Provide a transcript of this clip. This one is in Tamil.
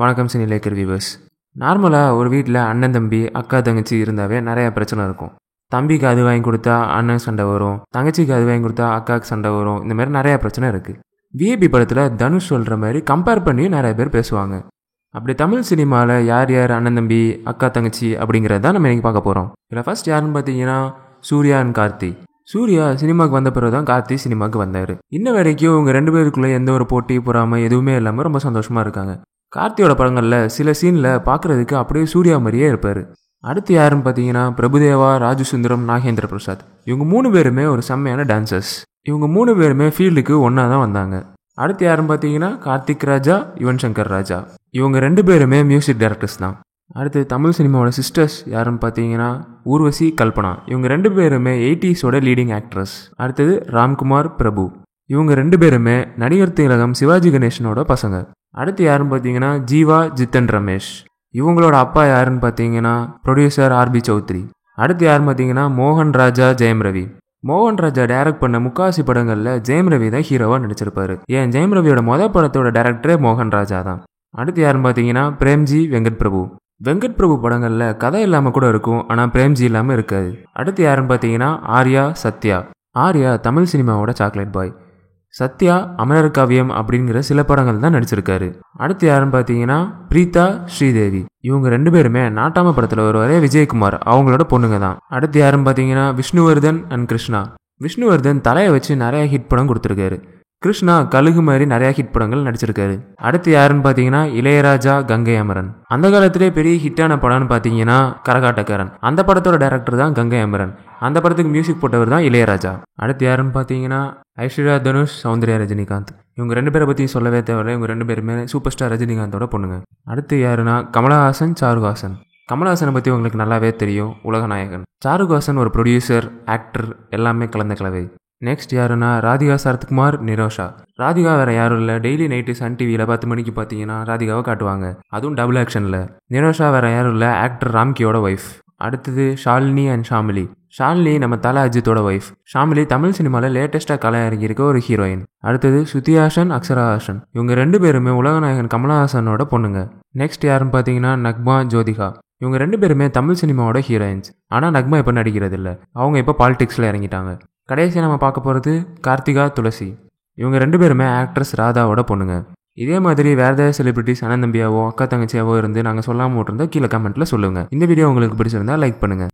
வணக்கம் சினி லேக்கர் வியூவர்ஸ். நார்மலாக ஒரு வீட்டில் அண்ணன் தம்பி அக்கா தங்கச்சி இருந்தாவே நிறைய பிரச்சனை இருக்கும். தம்பிக்கு அது வாங்கி கொடுத்தா அண்ணன் சண்டை வரும், தங்கச்சிக்கு அது வாங்கி கொடுத்தா அக்காவுக்கு சண்டை வரும். இந்த மாதிரி நிறையா பிரச்சனை இருக்குது. விஐபி படத்தில் தனுஷ் சொல்கிற மாதிரி கம்பேர் பண்ணி நிறைய பேர் பேசுவாங்க. அப்படி தமிழ் சினிமாவில் யார் யார் அண்ணன் தம்பி அக்கா தங்கச்சி அப்படிங்கிறது தான் நம்ம இன்றைக்கி பார்க்க போகிறோம். இதில் ஃபர்ஸ்ட் யாருன்னு பார்த்தீங்கன்னா சூர்யா அண்ட் கார்த்தி. சூர்யா சினிமாவுக்கு வந்த பிறகு தான் கார்த்தி சினிமாவுக்கு வந்தார். இன்ன வரைக்கும் இவங்க ரெண்டு பேருக்குள்ளே எந்த ஒரு போட்டி பொறாமல் எதுவுமே இல்லாமல் ரொம்ப சந்தோஷமாக இருக்காங்க. கார்த்தியோட படங்களில் சில சீனில் பார்க்குறதுக்கு அப்படியே சூர்யா மாதிரியே இருப்பார். அடுத்து யாருன்னு பார்த்தீங்கன்னா பிரபுதேவா, ராஜு சுந்தரம், நாகேந்திர பிரசாத். இவங்க 3 பேருமே ஒரு செம்மையான டான்சர்ஸ். இவங்க 3 பேருமே ஃபீல்டுக்கு ஒன்றா தான் வந்தாங்க. அடுத்து யாருன்னு பார்த்தீங்கன்னா கார்த்திக் ராஜா, யுவன் சங்கர் ராஜா. இவங்க 2 பேருமே மியூசிக் டைரக்டர்ஸ் தான். அடுத்து தமிழ் சினிமாவோட சிஸ்டர்ஸ் யாருன்னு பார்த்தீங்கன்னா ஊர்வசி, கல்பனா. இவங்க 2 பேருமே 80s லீடிங் ஆக்ட்ரஸ். அடுத்தது ராம்குமார், பிரபு. இவங்க 2 பேருமே நடிகர் திலகம் சிவாஜி கணேசனோட பசங்க. அடுத்து யாருன்னு பார்த்தீங்கன்னா ஜீவா, ஜித்தன் ரமேஷ். இவங்களோட அப்பா யாருன்னு பார்த்தீங்கன்னா ப்ரொடியூசர் ஆர்பி சௌத்ரி. அடுத்து யாருன்னு பார்த்தீங்கன்னா மோகன் ராஜா, ஜெயம் ரவி. மோகன் ராஜா டைரக்ட் பண்ண முக்காசி படங்களில் ஜெயம் ரவி தான் ஹீரோவாக நடிச்சிருப்பாரு. ஏன் ஜெயம் ரவியோட மொதல் படத்தோட டைரக்டரே மோகன் ராஜா தான். அடுத்து யாருன்னு பார்த்தீங்கன்னா பிரேம்ஜி, வெங்கட் பிரபு. வெங்கட் பிரபு படங்களில் கதை இல்லாமல் கூட இருக்கும், ஆனால் பிரேம்ஜி இல்லாமல் இருக்காது. அடுத்து யாருன்னு பார்த்தீங்கன்னா ஆர்யா, சத்யா. ஆர்யா தமிழ் சினிமாவோட சாக்லேட் பாய். சத்யா அமரர் காவியம் அப்படிங்கிற சில படங்கள் தான் நடிச்சிருக்காரு. அடுத்து யாருன்னு பார்த்தீங்கன்னா பிரீதா, ஸ்ரீதேவி. இவங்க 2 பேருமே நாட்டாம படத்தில் வருவாரே விஜயகுமார், அவங்களோட பொண்ணுங்க தான். அடுத்து யாருன்னு பார்த்தீங்கன்னா விஷ்ணுவர்தன் அண்ட் கிருஷ்ணா. விஷ்ணுவர்தன் தலையை வச்சு நிறைய ஹிட் படம் கொடுத்துருக்காரு. கிருஷ்ணா கழுகு மாதிரி நிறைய ஹிட் படங்கள் நடிச்சிருக்காரு. அடுத்து யாருன்னு பார்த்தீங்கன்னா இளையராஜா, கங்கை அமரன். அந்த காலத்திலே பெரிய ஹிட்டான படம்னு பார்த்தீங்கன்னா கரகாட்டக்காரன். அந்த படத்தோட டைரக்டர் தான் கங்கை அமரன். அந்த படத்துக்கு மியூசிக் போட்டவர் தான் இளையராஜா. அடுத்து யாருன்னு பார்த்தீங்கன்னா ஐஸ்வர்யா தனுஷ், சௌந்தர்யா ரஜினிகாந்த். இவங்க 2 பேரை பற்றி சொல்லவே தேவையில்லை. இவங்க 2 பேருமே சூப்பர் ஸ்டார் ரஜினிகாந்தோட பொண்ணுங்க. அடுத்து யாருன்னா கமலஹாசன், சாருஹாசன். கமலஹாசனை பற்றி உங்களுக்கு நல்லாவே தெரியும், உலகநாயகன். சாருஹாசன் ஒரு ப்ரொடியூசர், ஆக்டர், எல்லாமே கலந்த கலவை. நெக்ஸ்ட் யாருன்னா ராதிகா சரத்குமார், நிரோஷா. ராதிகா வேற யாரும் இல்லை, டெய்லி நைட்டு சன் டிவியில் 10 மணிக்கு பார்த்தீங்கன்னா ராதிகாவை காட்டுவாங்க, அதுவும் டபுள் ஆக்ஷனில். நிரோஷா வேற யாரும் இல்லை, ஆக்டர் ராம்கியோட ஒய்ஃப். அடுத்தது ஷாலினி அண்ட் ஷாமிலி. ஷாலினி நம்ம தல அஜித்தோட ஒய்ஃப். ஷாமிலி தமிழ் சினிமாவில் லேட்டஸ்ட்டாக கலை இறங்கியிருக்க ஒரு ஹீரோயின். அடுத்தது ஸ்ருதிஹாசன், அக்ஷராஹாசன். இவங்க 2 பேருமே உலகநாயகன் கமலஹாசனோட பொண்ணுங்க. நெக்ஸ்ட் யாருன்னு பார்த்தீங்கன்னா நக்மா, ஜோதிகா. இவங்க 2 பேருமே தமிழ் சினிமாவோட ஹீரோயின்ஸ். ஆனால் நக்மா இப்போ நடிக்கிறது இல்லை, அவங்க இப்போ பாலிடிக்ஸில் இறங்கிட்டாங்க. கடைசியாக நம்ம பார்க்க போகிறது கார்த்திகா, துளசி. இவங்க 2 பேருமே ஆக்ட்ரஸ் ராதாவோட பொண்ணுங்க. இதே மாதிரி வேறு ஏதாவது செலிபிரிட்டிஸ் அண்ணன் தம்பியாவோ அக்கா தங்கச்சியாவோ இருந்து நாங்கள் சொல்லாமல் விட்டுருந்தா கீழே கமெண்ட்டில் சொல்லுங்கள். இந்த வீடியோ உங்களுக்கு பிடிச்சிருந்தா லைக் பண்ணுங்கள்.